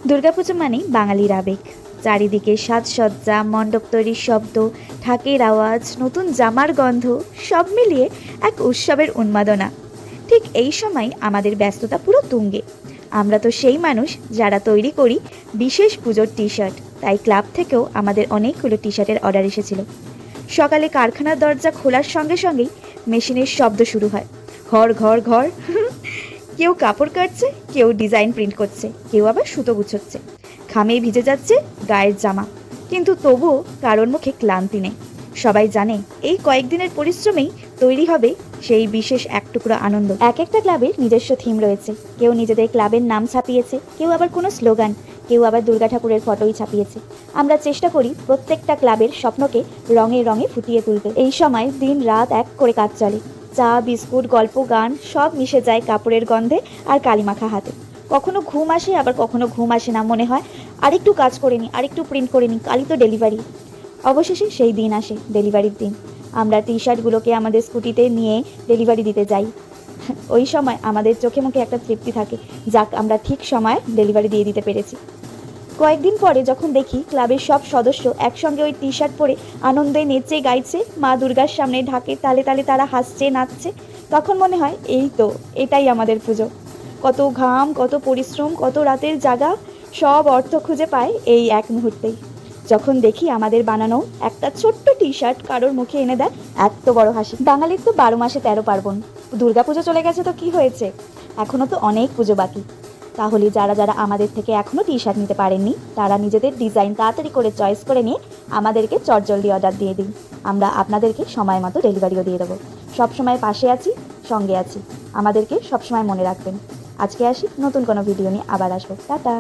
দুর্গাপুজো মানেই বাঙালির আবেগ। চারিদিকে সাজসজ্জা, মণ্ডপ তৈরির শব্দ, ঢাকের আওয়াজ, নতুন জামার গন্ধ, সব মিলিয়ে এক উৎসবের উন্মাদনা। ঠিক এই সময় আমাদের ব্যস্ততা পুরো তুঙ্গে। আমরা তো সেই মানুষ যারা তৈরি করি বিশেষ পুজোর টি শার্ট। তাই ক্লাব থেকেও আমাদের অনেকগুলো টি শার্টের অর্ডার এসেছিল। সকালে কারখানার দরজা খোলার সঙ্গে সঙ্গেই মেশিনের শব্দ শুরু হয়, ঘর ঘর ঘর। কেউ কাপড় কাটছে, কেউ ডিজাইন প্রিন্ট করছে, কেউ আবার সুতো গুছোচ্ছে। ঘামে ভিজে যাচ্ছে গায়ের জামা, কিন্তু তবুও কারোর মুখে ক্লান্তি নেই। সবাই জানে এই কয়েকদিনের পরিশ্রমেই তৈরি হবে সেই বিশেষ এক টুকরো আনন্দ। এক একটা ক্লাবের নিজস্ব থিম রয়েছে। কেউ নিজেদের ক্লাবের নাম ছাপিয়েছে, কেউ আবার কোনো স্লোগান, কেউ আবার দুর্গা ঠাকুরের ফটোই ছাপিয়েছে। আমরা চেষ্টা করি প্রত্যেকটা ক্লাবের স্বপ্নকে রঙে রঙে ফুটিয়ে তুলতে। এই সময় দিন রাত এক করে কাজ চলে। চা, বিস্কুট, গল্প, গান সব মিশে যায় কাপড়ের গন্ধে আর কালিমাখা হাতে। কখনো ঘুম আসে, আবার কখনো ঘুম আসে না। মনে হয় আরেকটু কাজ করে নিই, আরেকটু প্রিন্ট করে নিই, কালই তো ডেলিভারি। অবশেষে সেই দিন আসে, ডেলিভারির দিন। আমরা টি শার্টগুলোকে আমাদের স্কুটিতে নিয়ে ডেলিভারি দিতে যাই। ওই সময় আমাদের চোখে মুখে একটা তৃপ্তি থাকে, যাক আমরা ঠিক সময়ে ডেলিভারি দিয়ে দিতে পেরেছি। কয়েকদিন পরে যখন দেখি ক্লাবের সব সদস্য একসঙ্গে ওই টি শার্ট পরে আনন্দে নেচে গাইছে, মা দুর্গার সামনে ঢাকে তালে তালে তারা হাসছে, নাচছে, তখন মনে হয় এই তো, এটাই আমাদের পুজো। কত ঘাম, কত পরিশ্রম, কত রাতের জাগা, সব অর্থ খুঁজে পায় এই এক মুহূর্তেই। যখন দেখি আমাদের বানানো একটা ছোট্ট টি শার্ট কারোর মুখে এনে দেয় এত বড় হাসি। বাঙালির তো 12 মাসে 13 পার্বণ। দুর্গাপুজো চলে গেছে তো কি হয়েছে, এখনও তো অনেক পুজো বাকি। তাহলে যারা যারা আমাদের থেকে এখনও টি শার্ট নিতে পারেননি, তারা নিজেদের ডিজাইন তাড়াতাড়ি করে চয়েস করে নিয়ে আমাদেরকে চটজলদি অর্ডার দিয়ে দিন। আমরা আপনাদেরকে সময় মতো ডেলিভারিও দিয়ে দেবো। সবসময় পাশে আছি, সঙ্গে আছি। আমাদেরকে সবসময় মনে রাখবেন। আজকে আসি, নতুন কোনো ভিডিও নিয়ে আবার আসবো। টাটা।